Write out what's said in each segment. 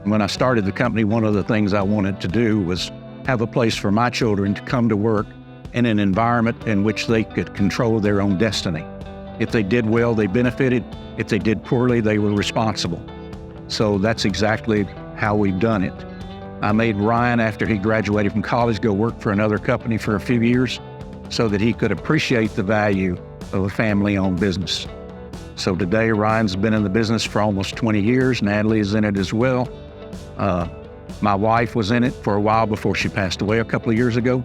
When I started the company, one of the things I wanted to do was have a place for my children to come to work in an environment in which they could control their own destiny. If they did well, they benefited. If they did poorly, they were responsible. So that's exactly how we've done it. I made Ryan, after he graduated from college, go work for another company for a few years so that he could appreciate the value of a family-owned business. So today, Ryan's been in the business for almost 20 years. Natalie is in it as well. My wife was in it for a while before she passed away a couple of years ago.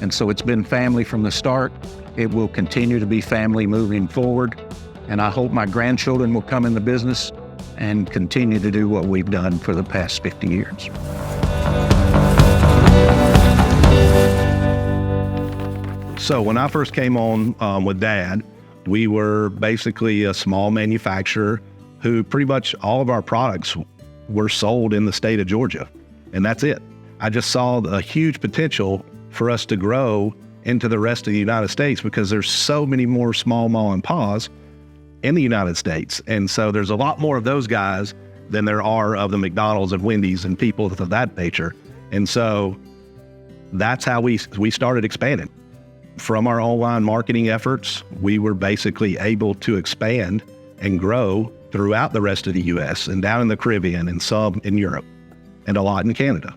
And so it's been family from the start. It will continue to be family moving forward. And I hope my grandchildren will come in the business and continue to do what we've done for the past 50 years. So when I first came on with Dad, we were basically a small manufacturer who pretty much all of our products were sold in the state of Georgia, and that's it. I just saw a huge potential for us to grow into the rest of the United States because there's so many more small mom and pops in the United States. And so there's a lot more of those guys than there are of the McDonald's and Wendy's and people of that nature. And so that's how we started expanding. From our online marketing efforts, we were basically able to expand and grow throughout the rest of the U.S. and down in the Caribbean and some in Europe and a lot in Canada.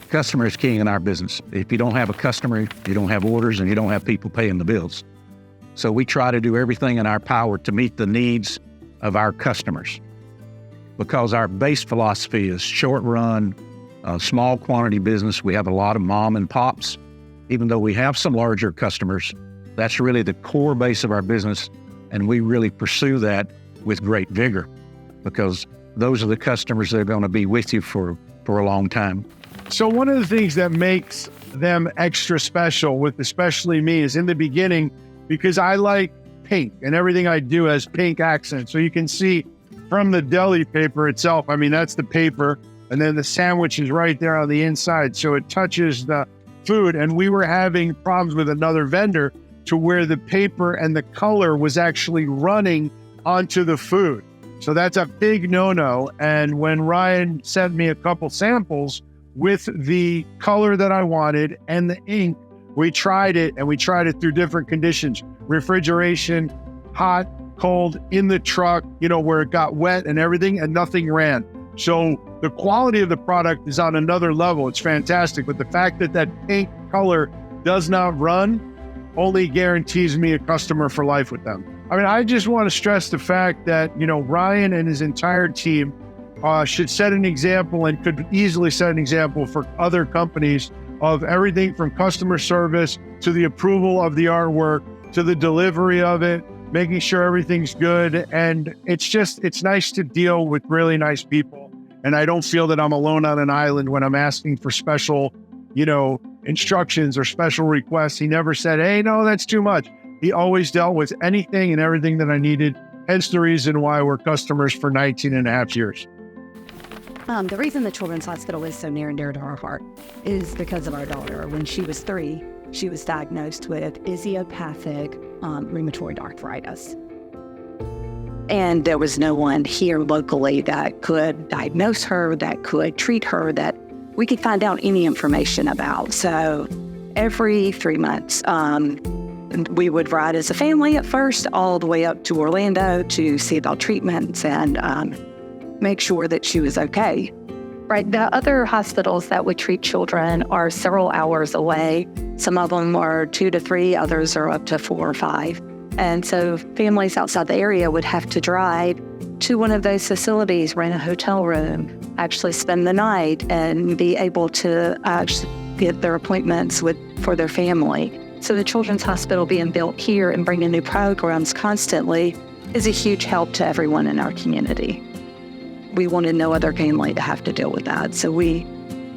Customer is king in our business. If you don't have a customer, you don't have orders and you don't have people paying the bills. So we try to do everything in our power to meet the needs of our customers because our base philosophy is short run, small quantity business. We have a lot of mom and pops. Even though we have some larger customers, that's really the core base of our business. And we really pursue that with great vigor because those are the customers that are going to be with you for a long time. So one of the things that makes them extra special with especially me is in the beginning, because I like pink and everything I do has pink accents. So you can see from the deli paper itself, I mean, that's the paper. And then the sandwich is right there on the inside. So it touches the food. And we were having problems with another vendor to where the paper and the color was actually running onto the food. So that's a big no-no. And when Ryan sent me a couple samples with the color that I wanted and the ink, we tried it and we tried it through different conditions, refrigeration, hot, cold, in the truck, where it got wet and everything, and nothing ran. So the quality of the product is on another level. It's fantastic. But the fact that that pink color does not run only guarantees me a customer for life with them. I mean, I just want to stress the fact that, Ryan and his entire team should set an example and could easily set an example for other companies of everything from customer service to the approval of the artwork to the delivery of it, making sure everything's good. And it's nice to deal with really nice people. And I don't feel that I'm alone on an island when I'm asking for special, instructions or special requests. He never said, hey, no, that's too much. He always dealt with anything and everything that I needed. Hence the reason why we're customers for 19 and a half years. The reason the Children's Hospital is so near and dear to our heart is because of our daughter. When she was 3, she was diagnosed with idiopathic rheumatoid arthritis. And there was no one here locally that could diagnose her, that could treat her, that we could find out any information about. So every 3 months, we would ride as a family at first all the way up to Orlando to see about treatments and make sure that she was okay. Right. The other hospitals that would treat children are several hours away. Some of them are 2 to 3, others are up to 4 or 5. And so families outside the area would have to drive to one of those facilities, rent a hotel room, actually spend the night and be able to get their appointments for their family. So the Children's Hospital being built here and bringing new programs constantly is a huge help to everyone in our community. We wanted no other family to have to deal with that. So we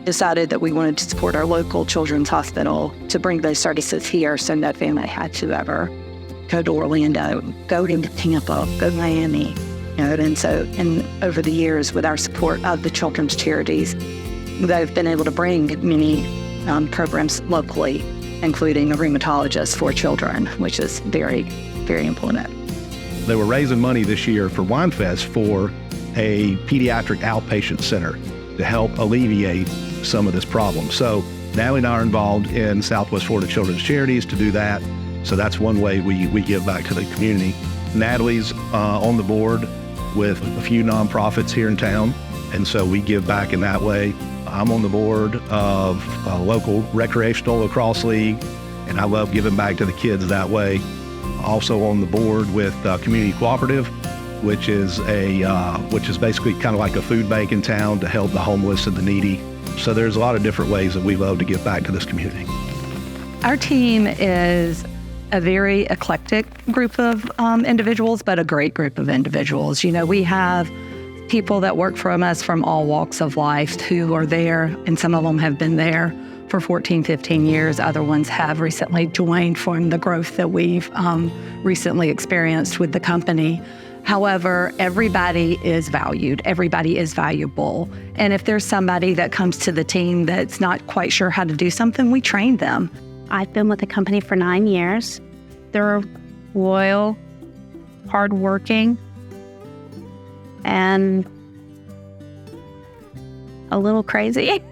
decided that we wanted to support our local Children's Hospital to bring those services here so no family had to ever go to Orlando, go to Tampa, go to Miami. And over the years, with our support of the children's charities, they've been able to bring many programs locally, including a rheumatologist for children, which is very, very important. They were raising money this year for WineFest for a pediatric outpatient center to help alleviate some of this problem. So Natalie and I are involved in Southwest Florida Children's Charities to do that. So that's one way we give back to the community. Natalie's on the board with a few nonprofits here in town, and so we give back in that way. I'm on the board of a local recreational lacrosse league, and I love giving back to the kids that way. Also on the board with Community Cooperative, which is basically kind of like a food bank in town to help the homeless and the needy. So there's a lot of different ways that we love to give back to this community. Our team is a very eclectic group of individuals, but a great group of individuals. You know, we have people that work for us from all walks of life who are there, and some of them have been there for 14, 15 years. Other ones have recently joined from the growth that we've recently experienced with the company. However, everybody is valued. Everybody is valuable. And if there's somebody that comes to the team that's not quite sure how to do something, we train them. I've been with the company for 9 years. They're loyal, hardworking, and a little crazy.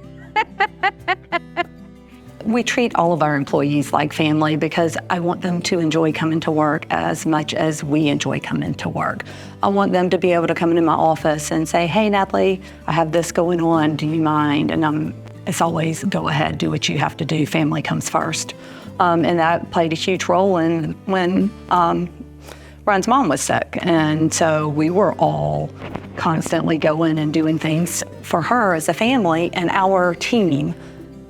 We treat all of our employees like family because I want them to enjoy coming to work as much as we enjoy coming to work. I want them to be able to come into my office and say, "Hey, Natalie, I have this going on. Do you mind?" And it's always, go ahead, do what you have to do. Family comes first. And that played a huge role in when Ryan's mom was sick. And so we were all constantly going and doing things for her as a family, and our team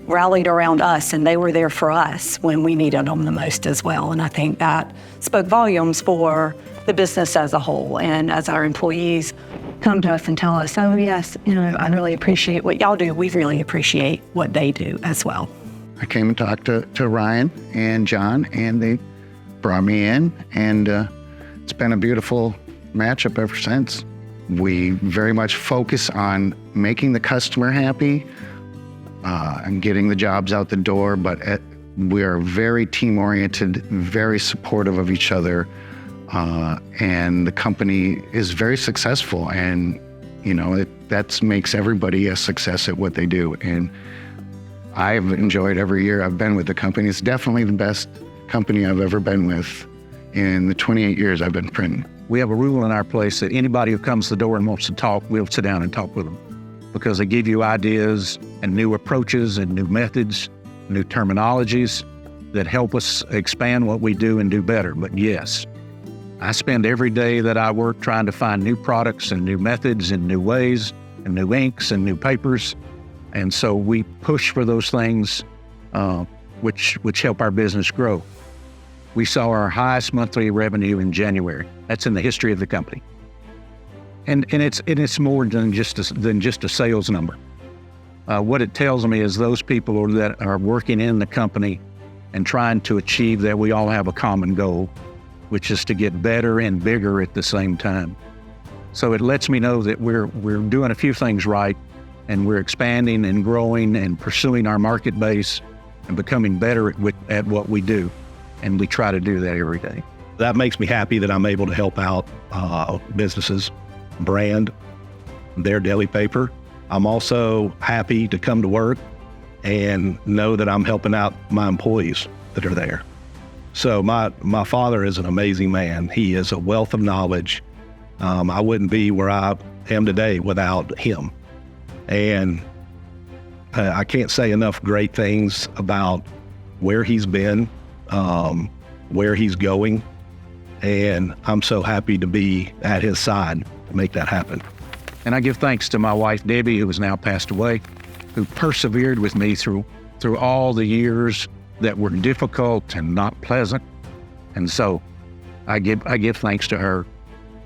rallied around us, and they were there for us when we needed them the most as well. And I think that spoke volumes for the business as a whole. And as our employees come to us and tell us, "Oh yes, you know, I really appreciate what y'all do," we really appreciate what they do as well. I came and talked to Ryan and John, and they brought me in, and it's been a beautiful matchup ever since. We very much focus on making the customer happy and getting the jobs out the door, but we are very team-oriented, very supportive of each other, and the company is very successful, and you know, that makes everybody a success at what they do. And I've enjoyed every year I've been with the company. It's definitely the best company I've ever been with in the 28 years I've been printing. We have a rule in our place that anybody who comes to the door and wants to talk, we'll sit down and talk with them, because they give you ideas and new approaches and new methods, new terminologies that help us expand what we do and do better. But yes, I spend every day that I work trying to find new products and new methods and new ways and new inks and new papers. And so we push for those things which help our business grow. We saw our highest monthly revenue in January. That's in the history of the company. And it's more than just a sales number. What it tells me is those people that are working in the company and trying to achieve that, we all have a common goal, which is to get better and bigger at the same time. So it lets me know that we're doing a few things right, and we're expanding and growing and pursuing our market base and becoming better at what we do. And we try to do that every day. That makes me happy that I'm able to help out businesses brand their daily paper. I'm also happy to come to work and know that I'm helping out my employees that are there. So my father is an amazing man. He is a wealth of knowledge. I wouldn't be where I am today without him. And I can't say enough great things about where he's been, where he's going. And I'm so happy to be at his side to make that happen. And I give thanks to my wife, Debbie, who has now passed away, who persevered with me through all the years that were difficult and not pleasant. And so I give thanks to her.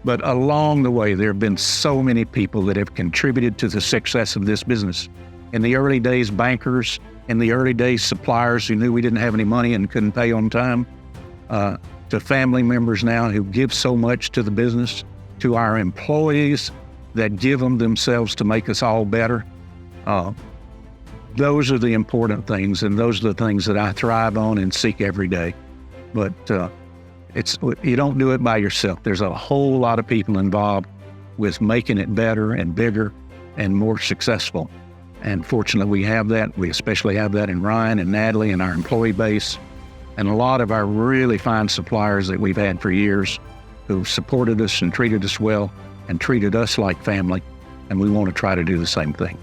But along the way, there have been so many people that have contributed to the success of this business. In the early days, bankers. In the early days, suppliers who knew we didn't have any money and couldn't pay on time. To family members now who give so much to the business. To our employees that give them themselves to make us all better. Those are the important things, and those are the things that I thrive on and seek every day. But you don't do it by yourself. There's a whole lot of people involved, with making it better and bigger and more successful. And fortunately, we have that. We especially have that in Ryan and Natalie and our employee base, and a lot of our really fine suppliers that we've had for years who supported us and treated us well and treated us like family. And we want to try to do the same thing.